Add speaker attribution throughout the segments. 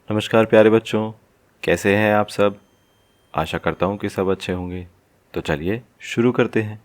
Speaker 1: नमस्कार प्यारे बच्चों, कैसे हैं आप सब। आशा करता हूँ कि सब अच्छे होंगे। तो चलिए शुरू करते हैं।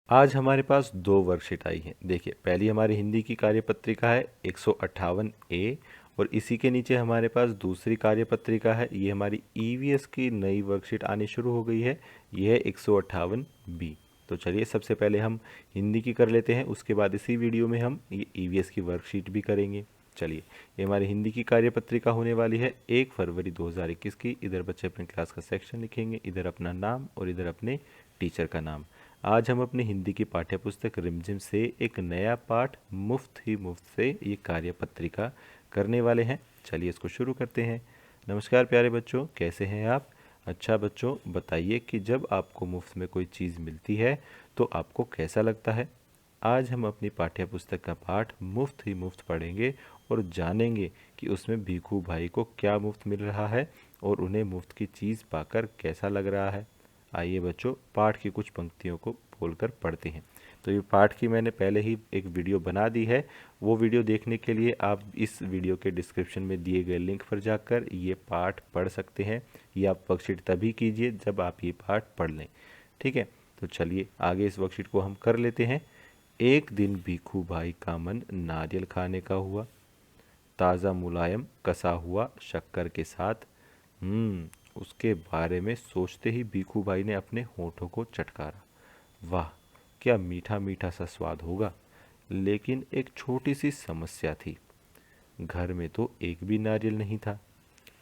Speaker 1: आज हमारे पास दो वर्कशीट आई हैं। देखिए, पहली हमारी हिंदी की कार्यपत्रिका है 158 ए, और इसी के नीचे हमारे पास दूसरी कार्यपत्रिका है। ये हमारी ईवीएस की नई वर्कशीट आनी शुरू हो गई है। ये है 158 बी। तो चलिए सबसे पहले हम हिंदी की कर लेते हैं, उसके बाद इसी वीडियो में हम ये ईवीएस की वर्कशीट भी करेंगे। चलिए, ये हमारी हिंदी की कार्यपत्रिका होने वाली है 1 फरवरी 2021 की। इधर बच्चे अपने क्लास का सेक्शन लिखेंगे, इधर अपना नाम और इधर अपने टीचर का नाम। आज हम अपनी हिंदी की पाठ्यपुस्तक रिमझिम से एक नया पाठ मुफ्त ही मुफ्त से ये कार्यपत्रिका करने वाले हैं। चलिए इसको शुरू करते हैं। नमस्कार प्यारे बच्चों, कैसे हैं आप। अच्छा बच्चों, बताइए कि जब आपको मुफ्त में कोई चीज़ मिलती है तो आपको कैसा लगता है। आज हम अपनी पाठ्यपुस्तक का पाठ मुफ्त ही मुफ्त पढ़ेंगे और जानेंगे कि उसमें भीखू भाई को क्या मुफ्त मिल रहा है और उन्हें मुफ्त की चीज़ पाकर कैसा लग रहा है। आइए बच्चों, पाठ की कुछ पंक्तियों को बोलकर पढ़ते हैं। तो ये पाठ की मैंने पहले ही एक वीडियो बना दी है। वो वीडियो देखने के लिए आप इस वीडियो के डिस्क्रिप्शन में दिए गए लिंक पर जाकर ये पाठ पढ़ सकते हैं। ये आप वर्कशीट तभी कीजिए जब आप ये पाठ पढ़ लें। ठीक है, तो चलिए आगे इस वर्कशीट को हम कर लेते हैं। एक दिन भीखू भाई का मन नारियल खाने का हुआ, ताज़ा मुलायम कसा हुआ शक्कर के साथ। उसके बारे में सोचते ही भीखू भाई ने अपने होठों को चटकारा। वाह, क्या मीठा मीठा सा स्वाद होगा। लेकिन एक छोटी सी समस्या थी, घर में तो एक भी नारियल नहीं था।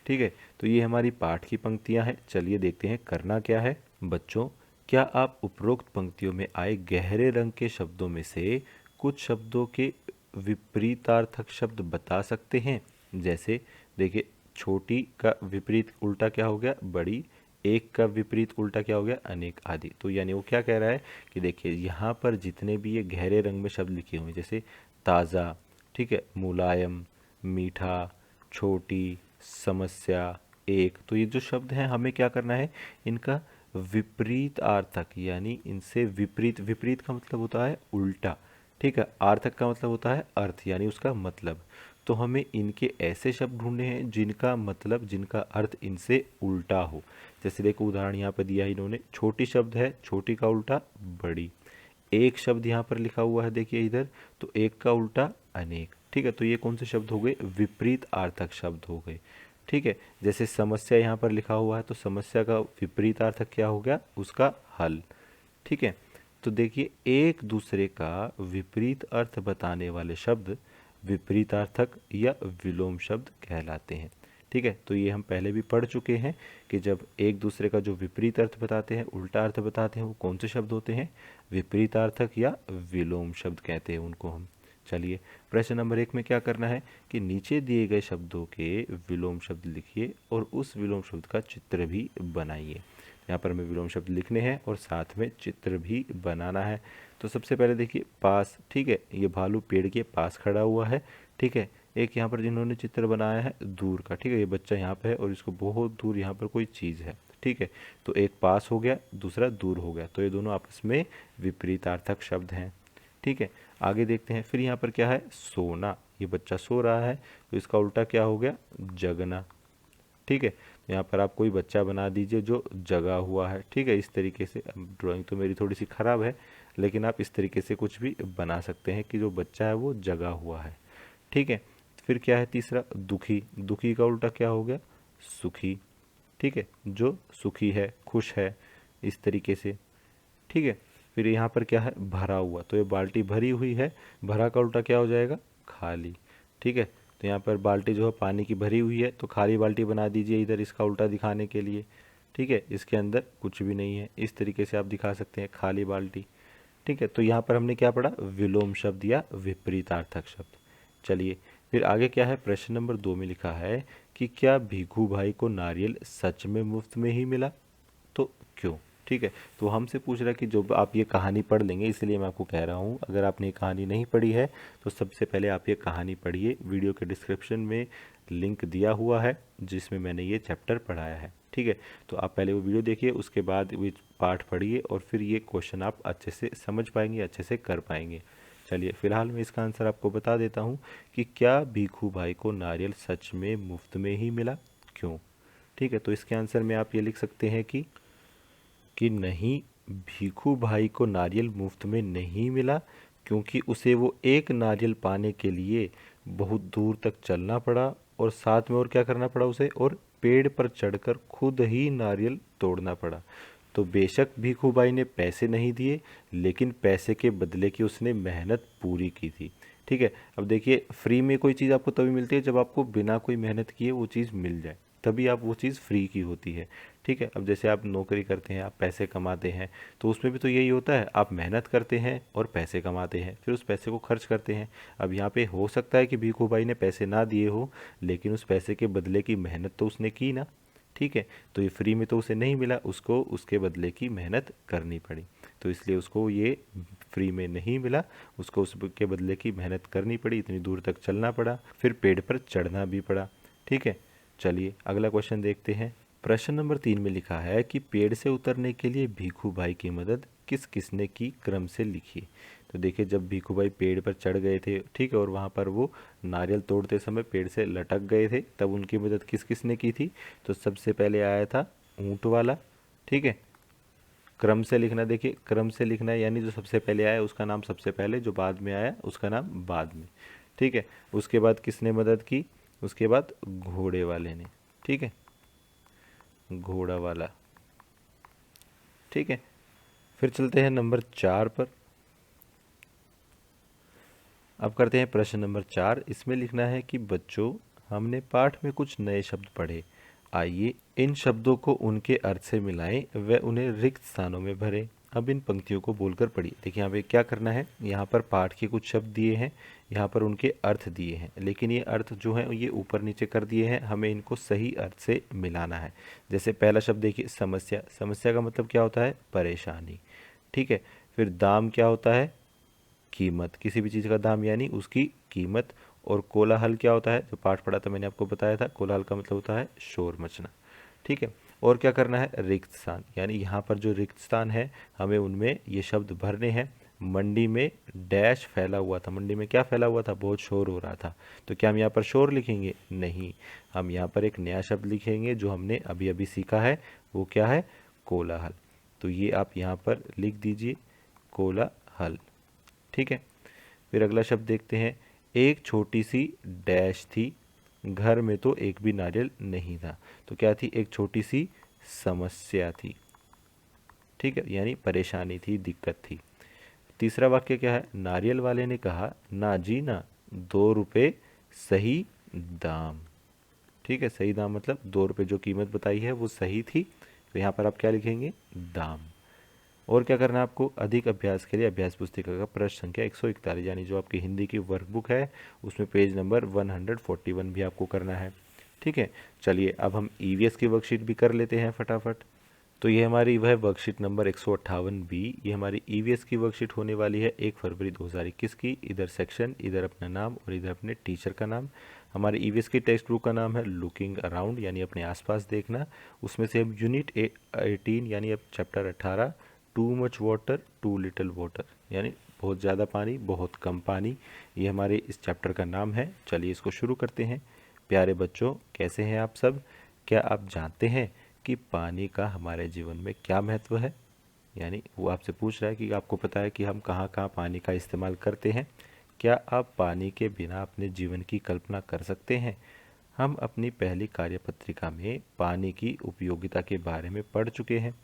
Speaker 1: ठीक है, तो ये हमारी पाठ की पंक्तियां हैं। चलिए देखते हैं करना क्या है। बच्चों, क्या आप उपरोक्त पंक्तियों में आए गहरे रंग के शब्दों में से कुछ शब्दों के विपरीतार्थक शब्द बता सकते हैं। जैसे देखिए, छोटी का विपरीत उल्टा क्या हो गया, बड़ी। एक का विपरीत उल्टा क्या हो गया, अनेक आदि। तो यानी वो क्या कह रहा है कि देखिए, यहाँ पर जितने भी ये गहरे रंग में शब्द लिखे हुए हैं, जैसे ताज़ा, ठीक है, मुलायम, मीठा, छोटी, समस्या, एक, तो ये जो शब्द हैं हमें क्या करना है, इनका विपरीत आर्थक यानी इनसे विपरीत। विपरीत का मतलब होता है उल्टा। ठीक है, आर्थक का मतलब होता है अर्थ यानी उसका मतलब। तो हमें इनके ऐसे शब्द ढूंढने हैं जिनका मतलब, जिनका अर्थ इनसे उल्टा हो। जैसे देखो, उदाहरण यहाँ पर दिया है इन्होंने, छोटी शब्द है, छोटी का उल्टा बड़ी। एक शब्द यहाँ पर लिखा हुआ है, देखिए इधर, तो एक का उल्टा अनेक। ठीक है, तो ये कौन से शब्द हो गए, विपरीत आर्थक शब्द हो गए। ठीक है, जैसे समस्या यहाँ पर लिखा हुआ है, तो समस्या का विपरीत अर्थक क्या हो गया, उसका हल। ठीक है, तो देखिए, एक दूसरे का विपरीत अर्थ बताने वाले शब्द विपरीतार्थक या विलोम शब्द कहलाते हैं। ठीक है, तो ये हम पहले भी पढ़ चुके हैं कि जब एक दूसरे का जो विपरीत अर्थ बताते हैं, उल्टा अर्थ बताते हैं, वो कौन से शब्द होते हैं, विपरीतार्थक या विलोम शब्द कहते हैं उनको हम। चलिए, प्रश्न नंबर 1 में क्या करना है कि नीचे दिए गए शब्दों के विलोम शब्द लिखिए और उस विलोम शब्द का चित्र भी बनाइए। यहाँ पर हमें विलोम शब्द लिखने हैं और साथ में चित्र भी बनाना है। तो सबसे पहले देखिए, पास। ठीक है, ये भालू पेड़ के पास खड़ा हुआ है। ठीक है, एक यहाँ पर जिन्होंने चित्र बनाया है दूर का। ठीक है, ये बच्चा यहाँ पे है और इसको बहुत दूर यहाँ पर कोई चीज़ है। ठीक है, तो एक पास हो गया, दूसरा दूर हो गया, तो ये दोनों आपस में विपरीतार्थक शब्द हैं। ठीक है, आगे देखते हैं। फिर यहाँ पर क्या है, सोना। ये बच्चा सो रहा है, तो इसका उल्टा क्या हो गया, जगना। ठीक है, तो यहाँ पर आप कोई बच्चा बना दीजिए जो जगा हुआ है। ठीक है, इस तरीके से। ड्राइंग तो मेरी थोड़ी सी ख़राब है, लेकिन आप इस तरीके से कुछ भी बना सकते हैं कि जो बच्चा है वो जगा हुआ है। ठीक है, फिर क्या है तीसरा, दुखी। दुखी का उल्टा क्या हो गया, सुखी। ठीक है, जो सुखी है, खुश है, इस तरीके से। ठीक है, फिर यहाँ पर क्या है, भरा हुआ। तो ये बाल्टी भरी हुई है, भरा का उल्टा क्या हो जाएगा, खाली। ठीक है, तो यहाँ पर बाल्टी जो है पानी की भरी हुई है, तो खाली बाल्टी बना दीजिए इधर इसका उल्टा दिखाने के लिए। ठीक है, इसके अंदर कुछ भी नहीं है, इस तरीके से आप दिखा सकते हैं, खाली बाल्टी। ठीक है, तो यहाँ पर हमने क्या पढ़ा, विलोम शब्द या विपरीतार्थक शब्द। चलिए, फिर आगे क्या है, प्रश्न नंबर 2 में लिखा है कि क्या भीखू भाई को नारियल सच में मुफ्त में ही मिला, तो क्यों। ठीक है, तो हमसे पूछ रहा है कि जो आप ये कहानी पढ़ लेंगे, इसलिए मैं आपको कह रहा हूँ, अगर आपने ये कहानी नहीं पढ़ी है तो सबसे पहले आप ये कहानी पढ़िए। वीडियो के डिस्क्रिप्शन में लिंक दिया हुआ है जिसमें मैंने ये चैप्टर पढ़ाया है। ठीक है, तो आप पहले वो वीडियो देखिए, उसके बाद वो पाठ पढ़िए और फिर ये क्वेश्चन आप अच्छे से समझ पाएंगे, अच्छे से कर पाएंगे। चलिए, फिलहाल मैं इसका आंसर आपको बता देता हूँ कि क्या भीखू भाई को नारियल सच में मुफ्त में ही मिला। क्यों? ठीक है, तो इसके आंसर में आप ये लिख सकते हैं कि नहीं, भीखू भाई को नारियल मुफ्त में नहीं मिला, क्योंकि उसे वो एक नारियल पाने के लिए बहुत दूर तक चलना पड़ा, और साथ में और क्या करना पड़ा उसे, और पेड़ पर चढ़कर खुद ही नारियल तोड़ना पड़ा। तो बेशक भीखू भाई ने पैसे नहीं दिए, लेकिन पैसे के बदले की उसने मेहनत पूरी की थी। ठीक है, अब देखिए, फ्री में कोई चीज़ आपको तभी मिलती है जब आपको बिना कोई मेहनत किए वो चीज़ मिल जाए, तभी आप वो चीज़ फ्री की होती है। ठीक है, अब जैसे आप नौकरी करते हैं, आप पैसे कमाते हैं, तो उसमें भी तो यही होता है, आप मेहनत करते हैं और पैसे कमाते हैं, फिर उस पैसे को खर्च करते हैं। अब यहाँ पे हो सकता है कि भीखू भाई ने पैसे ना दिए हो, लेकिन उस पैसे के बदले की मेहनत तो उसने की ना। ठीक है, तो ये फ्री में तो उसे नहीं मिला, उसको उसके बदले की मेहनत करनी पड़ी, तो इसलिए उसको ये फ्री में नहीं मिला, उसको उसके बदले की मेहनत करनी पड़ी, इतनी दूर तक चलना पड़ा, फिर पेड़ पर चढ़ना भी पड़ा। ठीक है, चलिए अगला क्वेश्चन देखते हैं। प्रश्न नंबर 3 में लिखा है कि पेड़ से उतरने के लिए भीखू भाई की मदद किस किसने की, क्रम से लिखिए। तो देखिए, जब भीखू भाई पेड़ पर चढ़ गए थे, ठीक है, और वहाँ पर वो नारियल तोड़ते समय पेड़ से लटक गए थे, तब उनकी मदद किस किसने की थी? तो सबसे पहले आया था ऊँट वाला। ठीक है, क्रम से लिखना, देखिए क्रम से लिखना है, यानी जो सबसे पहले आया उसका नाम सबसे पहले, जो बाद में आया उसका नाम बाद में। ठीक है, उसके बाद किसने मदद की? उसके बाद घोड़े वाले ने। ठीक है, घोड़ा वाला। ठीक है, फिर चलते हैं नंबर 4 पर। अब करते हैं प्रश्न नंबर 4। इसमें लिखना है कि बच्चों, हमने पाठ में कुछ नए शब्द पढ़े, आइए इन शब्दों को उनके अर्थ से मिलाएं व उन्हें रिक्त स्थानों में भरें। अब इन पंक्तियों को बोलकर पढ़िए। देखिए यहाँ पे क्या करना है, यहाँ पर पाठ के कुछ शब्द दिए हैं, यहाँ पर उनके अर्थ दिए हैं, लेकिन ये अर्थ जो हैं ये ऊपर नीचे कर दिए हैं, हमें इनको सही अर्थ से मिलाना है। जैसे पहला शब्द देखिए, समस्या। समस्या का मतलब क्या होता है? परेशानी। ठीक है, फिर दाम क्या होता है? कीमत, किसी भी चीज़ का दाम यानी उसकी कीमत। और कोलाहल क्या होता है? जो पाठ पढ़ा था मैंने आपको बताया था, कोलाहल का मतलब होता है शोर मचना। ठीक है, और क्या करना है? रिक्त स्थान, यानी यहाँ पर जो रिक्त स्थान है हमें उनमें ये शब्द भरने हैं। मंडी में डैश फैला हुआ था, मंडी में क्या फैला हुआ था? बहुत शोर हो रहा था। तो क्या हम यहाँ पर शोर लिखेंगे? नहीं, हम यहाँ पर एक नया शब्द लिखेंगे जो हमने अभी अभी सीखा है, वो क्या है? कोलाहल। तो ये आप यहाँ पर लिख दीजिए, कोलाहल। ठीक है, फिर अगला शब्द देखते हैं। एक छोटी सी डैश थी, घर में तो एक भी नारियल नहीं था। तो क्या थी? एक छोटी सी समस्या थी। ठीक है, यानी परेशानी थी, दिक्कत थी। तीसरा वाक्य क्या है? नारियल वाले ने कहा, ना जी ना, 2 रुपये सही दाम। ठीक है, सही दाम मतलब 2 रुपये जो कीमत बताई है वो सही थी, तो यहाँ पर आप क्या लिखेंगे? दाम। और क्या करना है आपको? अधिक अभ्यास के लिए अभ्यास पुस्तिका का प्रश्न संख्या 141, यानी जो आपकी हिंदी की वर्कबुक है उसमें पेज नंबर 141 भी आपको करना है। ठीक है, चलिए अब हम ईवीएस की वर्कशीट भी कर लेते हैं फटाफट। तो ये हमारी वह वर्कशीट नंबर 158 बी, ये हमारी ईवीएस की वर्कशीट होने वाली है 1 फरवरी 2021 की। इधर सेक्शन, इधर अपना नाम और इधर अपने टीचर का नाम। हमारी ईवीएस की टेक्स्ट बुक का नाम है लुकिंग अराउंड, यानी अपने आसपास देखना। उसमें से हम यूनिट 18 यानी अब chapter 18, too much water too little water, यानी बहुत ज़्यादा पानी बहुत कम पानी, ये हमारे इस चैप्टर का नाम है। चलिए इसको शुरू करते हैं। प्यारे बच्चों, कैसे हैं आप सब? क्या आप जानते हैं कि पानी का हमारे जीवन में क्या महत्व है? यानी वो आपसे पूछ रहा है कि आपको पता है कि हम कहाँ कहाँ पानी का इस्तेमाल करते हैं? क्या आप पानी के बिना अपने जीवन की कल्पना कर सकते हैं? हम अपनी पहली कार्यपत्रिका में पानी की उपयोगिता के बारे में पढ़ चुके हैं।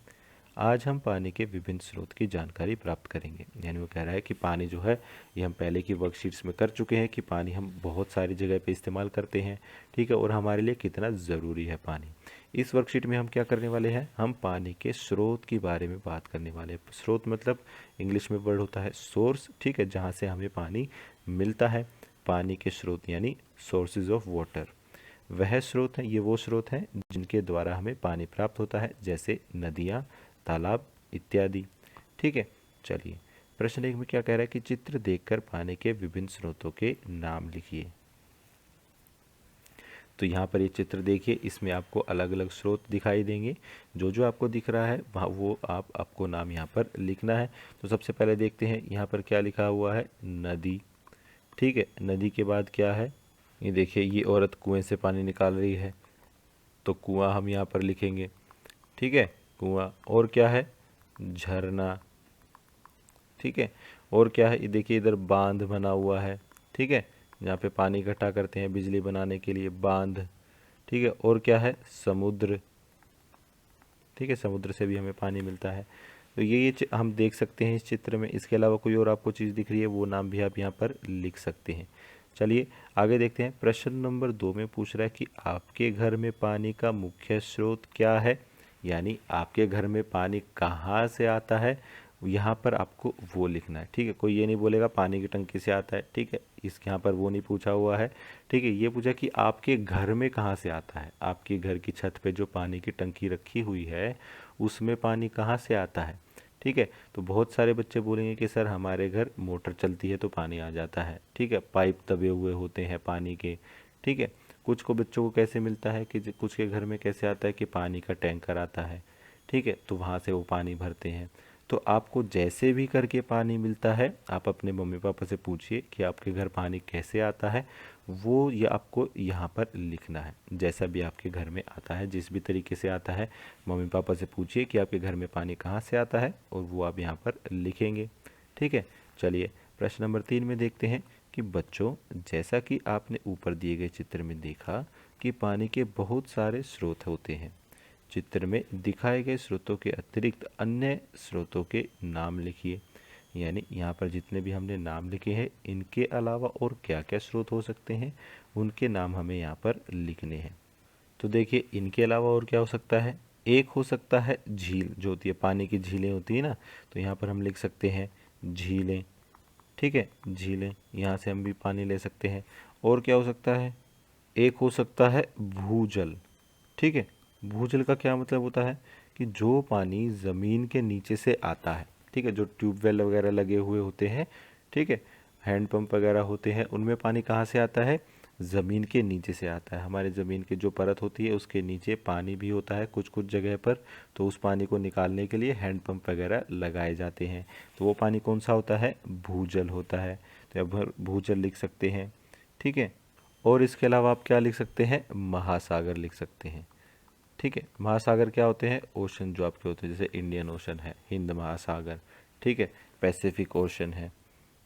Speaker 1: आज हम पानी के विभिन्न स्रोत की जानकारी प्राप्त करेंगे। यानी वो कह रहा है कि पानी जो है, ये हम पहले की वर्कशीट्स में कर चुके हैं कि पानी हम बहुत सारी जगह पे इस्तेमाल करते हैं। ठीक है, और हमारे लिए कितना ज़रूरी है पानी। इस वर्कशीट में हम क्या करने वाले हैं? हम पानी के स्रोत के बारे में बात करने वाले हैं। स्रोत मतलब इंग्लिश में वर्ड होता है सोर्स। ठीक है, जहाँ से हमें पानी मिलता है। पानी के स्रोत यानी सोर्सेज ऑफ वाटर। वह स्रोत हैं, ये वो स्रोत हैं जिनके द्वारा हमें पानी प्राप्त होता है, जैसे नदियाँ, तालाब इत्यादि। ठीक है, चलिए प्रश्न 1 में क्या कह रहा है कि चित्र देखकर पानी के विभिन्न स्रोतों के नाम लिखिए। तो यहाँ पर ये चित्र देखिए, इसमें आपको अलग अलग स्रोत दिखाई देंगे। जो जो आपको दिख रहा है वहाँ वो आपको नाम यहाँ पर लिखना है। तो सबसे पहले देखते हैं यहाँ पर क्या लिखा हुआ है? नदी। ठीक है, नदी के बाद क्या है? ये देखिए, ये औरत कुएं से पानी निकाल रही है। तो कुआं हम यहाँ पर लिखेंगे, ठीक है, कुआं। और क्या है, झरना, ठीक है। और क्या है, ये देखिए इधर बांध बना हुआ है, ठीक है, जहाँ पे पानी इकट्ठा करते हैं बिजली बनाने के लिए, बांध, ठीक है। और क्या है, समुद्र, ठीक है, समुद्र से भी हमें पानी मिलता है। तो ये हम देख सकते हैं इस चित्र में। इसके अलावा कोई और आपको चीज़ दिख रही है वो नाम भी आप यहाँ पर लिख सकते हैं। चलिए आगे देखते हैं। प्रश्न नंबर 2 में पूछ रहा है कि आपके घर में पानी का मुख्य स्रोत क्या है, यानी आपके घर में पानी कहाँ से आता है, यहाँ पर आपको वो लिखना है, ठीक है। कोई ये नहीं बोलेगा पानी की टंकी से आता है, ठीक है, इस यहाँ पर वो नहीं पूछा हुआ है, ठीक है। ये पूछा कि आपके घर में कहाँ से आता है, आपके घर की छत पे जो पानी की टंकी रखी हुई है उसमें पानी कहाँ से आता है, ठीक है। तो बहुत सारे बच्चे बोलेंगे कि सर हमारे घर मोटर चलती है तो पानी आ जाता है, ठीक है, पाइप दबे हुए होते हैं पानी के, ठीक है। कुछ को बच्चों को कैसे मिलता है कि कुछ के घर में कैसे आता है कि पानी का टैंकर आता है, ठीक है, तो वहाँ से वो पानी भरते हैं। तो आपको जैसे भी करके पानी मिलता है आप अपने मम्मी पापा से पूछिए कि आपके घर पानी कैसे आता है, वो ये आपको यहाँ पर लिखना है। जैसा भी आपके घर में आता है, जिस भी तरीके से आता है, मम्मी पापा से पूछिए कि आपके घर में पानी कहाँ से आता है और वो आप यहाँ पर लिखेंगे, ठीक है। चलिए प्रश्न नंबर 3 में देखते हैं कि बच्चों, जैसा कि आपने ऊपर दिए गए चित्र में देखा कि पानी के बहुत सारे स्रोत होते हैं। चित्र में दिखाए गए स्रोतों के अतिरिक्त अन्य स्रोतों के नाम लिखिए, यानी यहाँ पर जितने भी हमने नाम लिखे हैं इनके अलावा और क्या क्या स्रोत हो सकते हैं उनके नाम हमें यहाँ पर लिखने हैं। तो देखिए इनके अलावा और क्या हो सकता है, एक हो सकता है झील, जो होती है पानी की झीलें होती है ना, तो यहाँ पर हम लिख सकते हैं झीलें, ठीक है, झीलें, यहाँ से हम भी पानी ले सकते हैं। और क्या हो सकता है, एक हो सकता है भूजल, ठीक है। भूजल का क्या मतलब होता है कि जो पानी ज़मीन के नीचे से आता है, ठीक है, जो ट्यूबवेल वगैरह लगे हुए होते हैं, ठीक है, हैंडपंप वगैरह होते हैं, उनमें पानी कहाँ से आता है, ज़मीन के नीचे से आता है। हमारे ज़मीन की जो परत होती है उसके नीचे पानी भी होता है कुछ कुछ जगह पर, तो उस पानी को निकालने के लिए हैंडपंप वगैरह लगाए जाते हैं। तो वो पानी कौन सा होता है, भूजल होता है। तो अब भूजल लिख सकते हैं, ठीक है। और इसके अलावा आप क्या लिख सकते हैं, महासागर लिख सकते हैं, ठीक है। महासागर क्या होते हैं, ओशन जो आपके होते हैं, जैसे इंडियन ओशन है, हिंद महासागर, ठीक है, पैसिफिक ओशन है।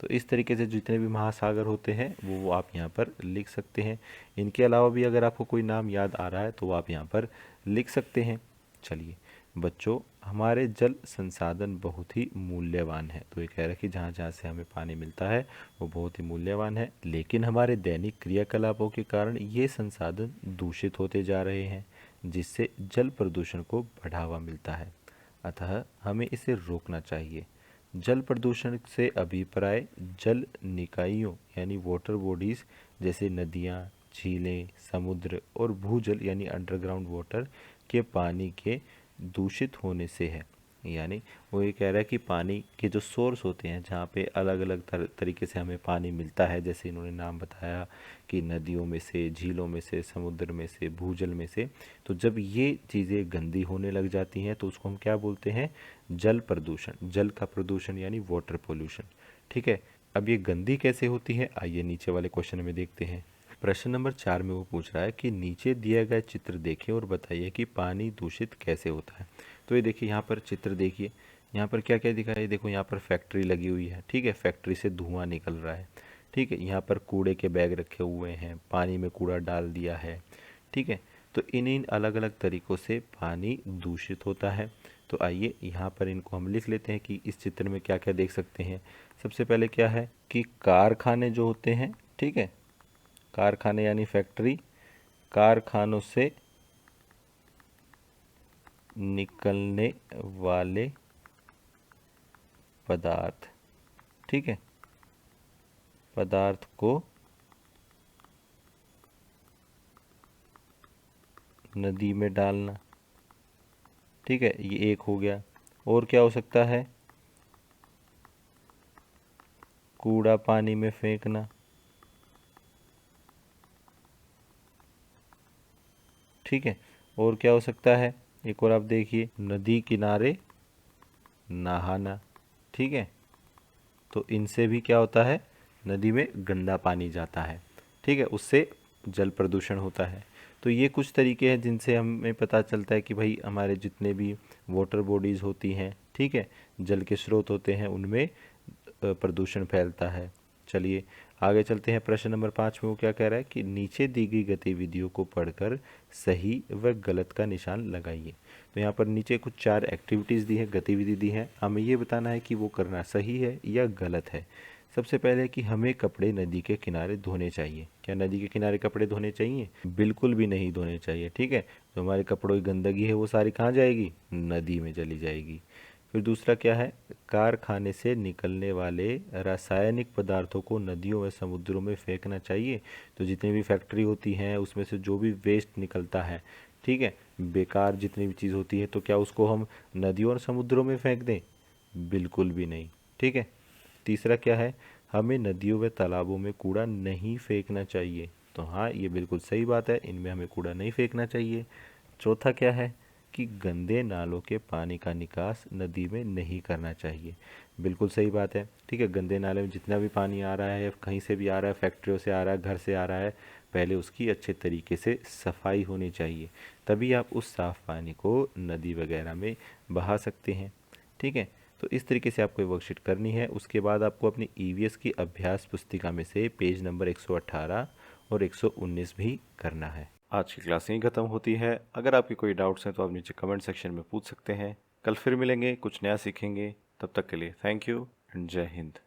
Speaker 1: तो इस तरीके से जितने भी महासागर होते हैं वो आप यहाँ पर लिख सकते हैं। इनके अलावा भी अगर आपको कोई नाम याद आ रहा है तो वो आप यहाँ पर लिख सकते हैं। चलिए बच्चों, हमारे जल संसाधन बहुत ही मूल्यवान है। तो ये कह रहा है कि जहाँ जहाँ से हमें पानी मिलता है वो बहुत ही मूल्यवान है, लेकिन हमारे दैनिक क्रियाकलापों के कारण ये संसाधन दूषित होते जा रहे हैं, जिससे जल प्रदूषण को बढ़ावा मिलता है। अतः हमें इसे रोकना चाहिए। जल प्रदूषण से अभिप्राय जल निकायों यानी वाटर बॉडीज़ जैसे नदियाँ, झीलें, समुद्र और भूजल यानी अंडरग्राउंड वाटर के पानी के दूषित होने से है। यानी वो ये कह रहा है कि पानी के जो सोर्स होते हैं जहाँ पे अलग अलग तरीके से हमें पानी मिलता है, जैसे इन्होंने नाम बताया कि नदियों में से, झीलों में से, समुद्र में से, भूजल में से, तो जब ये चीज़ें गंदी होने लग जाती हैं तो उसको हम क्या बोलते हैं, जल प्रदूषण, जल का प्रदूषण यानी वाटर पोल्यूशन, ठीक है। अब ये गंदी कैसे होती है, आइए नीचे वाले क्वेश्चन में देखते हैं। प्रश्न नंबर 4 में वो पूछ रहा है कि नीचे दिया गया चित्र देखें और बताइए कि पानी दूषित कैसे होता है। तो ये देखिए यहाँ पर चित्र देखिए, यहाँ पर क्या क्या दिखा है, देखो यहाँ पर फैक्ट्री लगी हुई है, ठीक है, फैक्ट्री से धुआं निकल रहा है, ठीक है। यहाँ पर कूड़े के बैग रखे हुए हैं, पानी में कूड़ा डाल दिया है, ठीक है। तो इन अलग अलग तरीक़ों से पानी दूषित होता है। तो आइए यहाँ पर इनको हम लिख लेते हैं कि इस चित्र में क्या क्या देख सकते हैं। सबसे पहले क्या है कि कारखाने जो होते हैं, ठीक है, कारखाने यानी फैक्ट्री, कारखानों से निकलने वाले पदार्थ, ठीक है, पदार्थ को नदी में डालना, ठीक है, ये एक हो गया। और क्या हो सकता है, कूड़ा पानी में फेंकना, ठीक है। और क्या हो सकता है, एक और आप देखिए, नदी किनारे नहाना, ठीक है। तो इनसे भी क्या होता है, नदी में गंदा पानी जाता है, ठीक है, उससे जल प्रदूषण होता है। तो ये कुछ तरीके हैं जिनसे हमें पता चलता है कि भाई हमारे जितने भी वाटर बॉडीज़ होती हैं, ठीक है, जल के स्रोत होते हैं, उनमें प्रदूषण फैलता है। चलिए आगे चलते हैं। प्रश्न नंबर 5 में वो क्या कह रहा है कि नीचे दी गई गतिविधियों को पढ़कर सही व गलत का निशान लगाइए। तो यहाँ पर नीचे कुछ 4 एक्टिविटीज़ दी है, गतिविधि दी है, हमें ये बताना है कि वो करना सही है या गलत है। सबसे पहले कि हमें कपड़े नदी के किनारे धोने चाहिए। क्या नदी के किनारे कपड़े धोने चाहिए? बिल्कुल भी नहीं धोने चाहिए, ठीक है। तो हमारे कपड़ों की गंदगी है वो सारी कहाँ जाएगी? नदी में चली जाएगी। फिर दूसरा क्या है? कारखाने से निकलने वाले रासायनिक पदार्थों को नदियों व समुद्रों में फेंकना चाहिए। तो जितनी भी फैक्ट्री होती हैं उसमें से जो भी वेस्ट निकलता है, ठीक है, बेकार जितनी भी चीज़ होती है, तो क्या उसको हम नदियों और समुद्रों में फेंक दें? बिल्कुल भी नहीं, ठीक है। तीसरा क्या है? हमें नदियों व तालाबों में कूड़ा नहीं फेंकना चाहिए। तो हाँ, ये बिल्कुल सही बात है, इनमें हमें कूड़ा नहीं फेंकना चाहिए। चौथा क्या है? कि गंदे नालों के पानी का निकास नदी में नहीं करना चाहिए। बिल्कुल सही बात है, ठीक है। गंदे नाले में जितना भी पानी आ रहा है, कहीं से भी आ रहा है, फैक्ट्रियों से आ रहा है, घर से आ रहा है, पहले उसकी अच्छे तरीके से सफाई होनी चाहिए, तभी आप उस साफ़ पानी को नदी वगैरह में बहा सकते हैं, ठीक है। तो इस तरीके से आपको ये वर्कशीट करनी है। उसके बाद आपको अपनी ईवीएस की अभ्यास पुस्तिका में से पेज नंबर 118 और 119 भी करना है। आज की क्लास यहीं ख़त्म होती है। अगर आपके कोई डाउट्स हैं तो आप नीचे कमेंट सेक्शन में पूछ सकते हैं। कल फिर मिलेंगे, कुछ नया सीखेंगे। तब तक के लिए थैंक यू एंड जय हिंद।